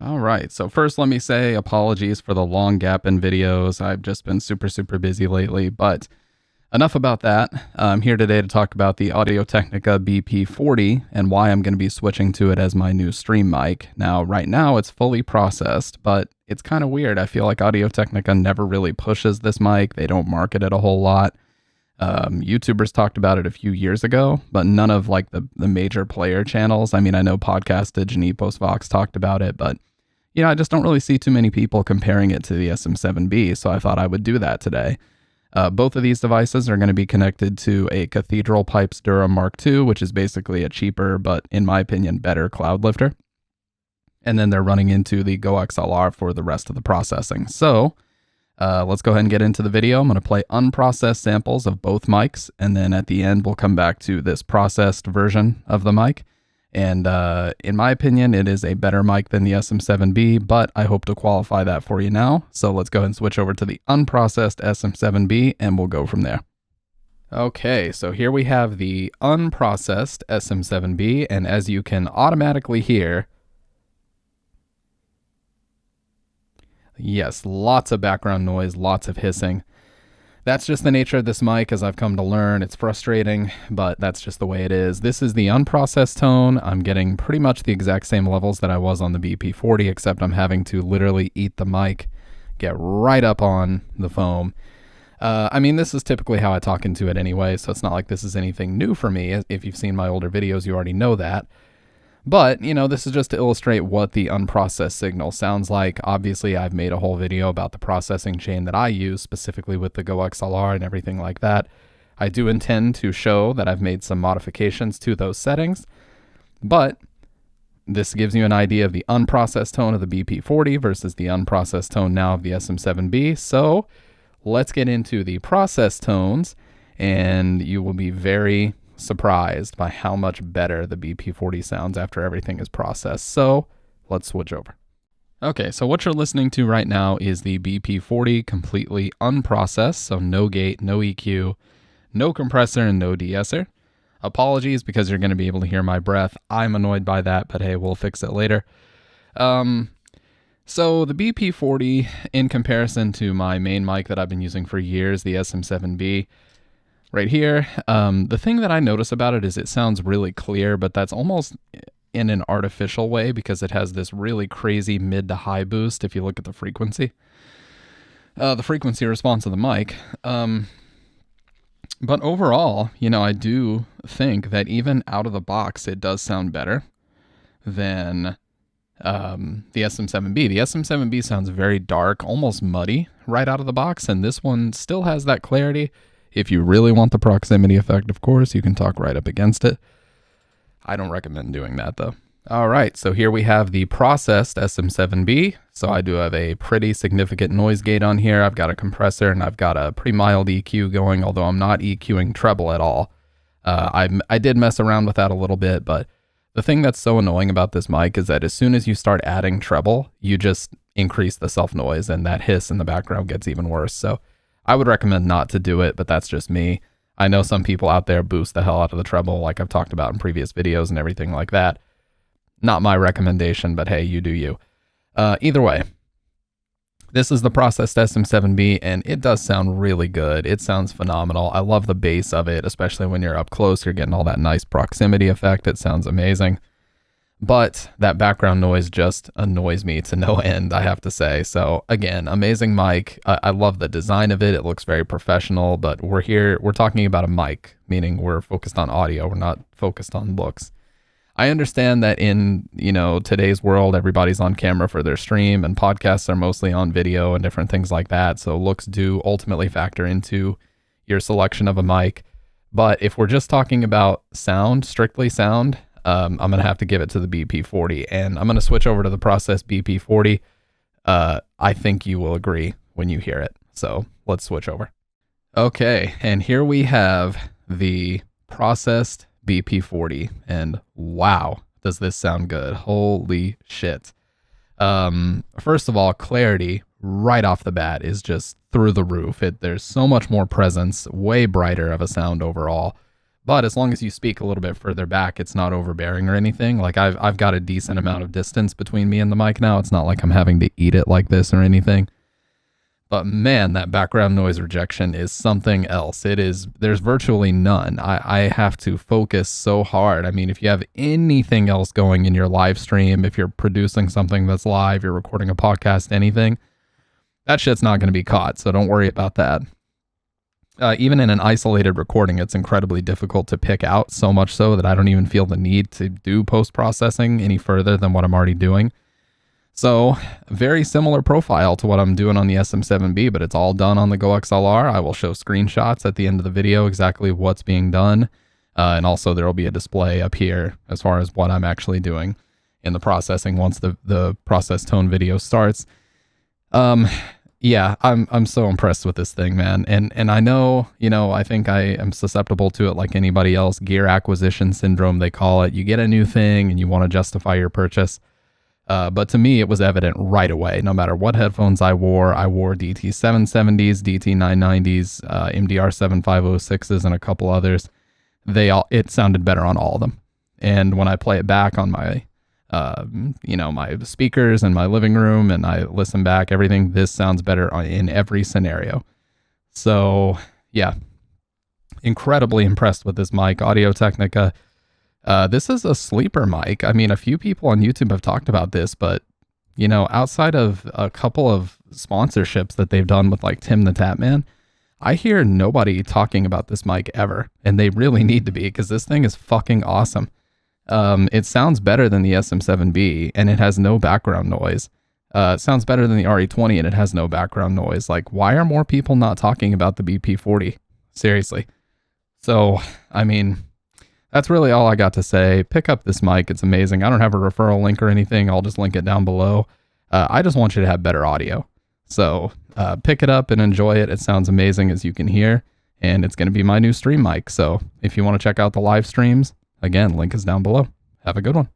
All right, so first let me say apologies for the long gap in videos. I've just been super busy lately, but enough about that. I'm here today to talk about the Audio Technica BP40 and why I'm going to be switching to it as my new stream mic. Now, right now it's fully processed, but it's kind of weird. I feel like Audio Technica never really pushes this mic. They don't market it a whole lot. YouTubers talked about it a few years ago, but none of like the major player channels. I mean, I know Podcastage and Epos Vox talked about it, but I just don't really see too many people comparing it to the SM7B, so I thought I would do that today. Both of these devices are going to be connected to a Cathedral Pipes Dura Mark II, which is basically a cheaper, but in my opinion, better cloud lifter. And then they're running into the Go XLR for the rest of the processing. So let's go ahead and get into the video. I'm going to play unprocessed samples of both mics, and then at the end, we'll come back to this processed version of the mic. And in my opinion, it is a better mic than the SM7B, but I hope to qualify that for you now. So let's go ahead and switch over to the unprocessed SM7B, and we'll go from there. Okay, so here we have the unprocessed SM7B, and as you can automatically hear, yes, lots of background noise, lots of hissing. That's just the nature of this mic, as I've come to learn. It's frustrating, but that's just the way it is. This is the unprocessed tone. I'm getting pretty much the exact same levels that I was on the BP40, except I'm having to literally eat the mic, get right up on the foam. I mean, this is typically how I talk into it anyway, so it's not like this is anything new for me. If you've seen my older videos, you already know that. But, this is just to illustrate what the unprocessed signal sounds like. Obviously, I've made a whole video about the processing chain that I use, specifically with the Go XLR and everything like that. I do intend to show that I've made some modifications to those settings, but this gives you an idea of the unprocessed tone of the BP40 versus the unprocessed tone now of the SM7B. So let's get into the processed tones, and you will be very surprised by how much better the BP40 sounds after everything is processed. So let's switch over. Okay, so what you're listening to right now is the BP40 completely unprocessed, so no gate, no EQ, no compressor, and no de-esser. Apologies because you're going to be able to hear my breath. I'm annoyed by that, but hey, we'll fix it later. So the BP40, in comparison to my main mic that I've been using for years, the SM7B, right here, the thing that I notice about it is it sounds really clear, but that's almost in an artificial way because it has this really crazy mid to high boost if you look at the frequency response of the mic. But overall, I do think that even out of the box, it does sound better than the SM7B. The SM7B sounds very dark, almost muddy right out of the box, and this one still has that clarity. If you really want the proximity effect, of course, you can talk right up against it. I don't recommend doing that, though. All right, so here we have the processed SM7B. So I do have a pretty significant noise gate on here. I've got a compressor, and I've got a pretty mild EQ going, although I'm not EQing treble at all. I did mess around with that a little bit, but the thing that's so annoying about this mic is that as soon as you start adding treble, you just increase the self-noise, and that hiss in the background gets even worse. So I would recommend not to do it, but that's just me. I know some people out there boost the hell out of the treble, like I've talked about in previous videos and everything like that. Not my recommendation, but hey, you do you. Either way, this is the processed SM7B, and it does sound really good. It sounds phenomenal. I love the bass of it, especially when you're up close. You're getting all that nice proximity effect. It sounds amazing. But that background noise just annoys me to no end, I have to say. So again, amazing mic. I love the design of it. It looks very professional, but we're talking about a mic, meaning we're focused on audio. We're not focused on looks. I understand that in, today's world, everybody's on camera for their stream, and podcasts are mostly on video and different things like that. So looks do ultimately factor into your selection of a mic. But if we're just talking about sound, strictly sound, I'm going to have to give it to the BP40, and I'm going to switch over to the processed BP40. I think you will agree when you hear it. So let's switch over. Okay, and here we have the processed BP40, and wow, does this sound good. Holy shit. First of all, clarity right off the bat is just through the roof. There's so much more presence, way brighter of a sound overall. But as long as you speak a little bit further back, it's not overbearing or anything. Like I've got a decent amount of distance between me and the mic now. It's not like I'm having to eat it like this or anything. But man, that background noise rejection is something else. There's virtually none. I have to focus so hard. I mean, if you have anything else going in your live stream, if you're producing something that's live, you're recording a podcast, anything, that shit's not going to be caught. So don't worry about that. Even in an isolated recording, it's incredibly difficult to pick out, so much so that I don't even feel the need to do post-processing any further than what I'm already doing. So, very similar profile to what I'm doing on the SM7B, but it's all done on the Go XLR. I will show screenshots at the end of the video, exactly what's being done. And also there will be a display up here as far as what I'm actually doing in the processing once the process tone video starts. Yeah, I'm so impressed with this thing, man. And I know, I think I am susceptible to it like anybody else. Gear acquisition syndrome, they call it. You get a new thing and you want to justify your purchase. But to me, it was evident right away. No matter what headphones I wore DT770s, DT990s, MDR7506s, and a couple others. It sounded better on all of them. And when I play it back on my, my speakers in my living room, and I listen back, everything, this sounds better in every scenario. So yeah, incredibly impressed with this mic, Audio Technica. This is a sleeper mic. I mean, a few people on YouTube have talked about this, but outside of a couple of sponsorships that they've done with like Tim the Tapman, I hear nobody talking about this mic ever, and they really need to be, because this thing is fucking awesome. It sounds better than the SM7B, and it has no background noise. It sounds better than the RE20, and it has no background noise. Like, why are more people not talking about the BP40? Seriously. So, I mean, that's really all I got to say. Pick up this mic. It's amazing. I don't have a referral link or anything. I'll just link it down below. I just want you to have better audio. So pick it up and enjoy it. It sounds amazing, as you can hear. And it's going to be my new stream mic. So if you want to check out the live streams, again, link is down below. Have a good one.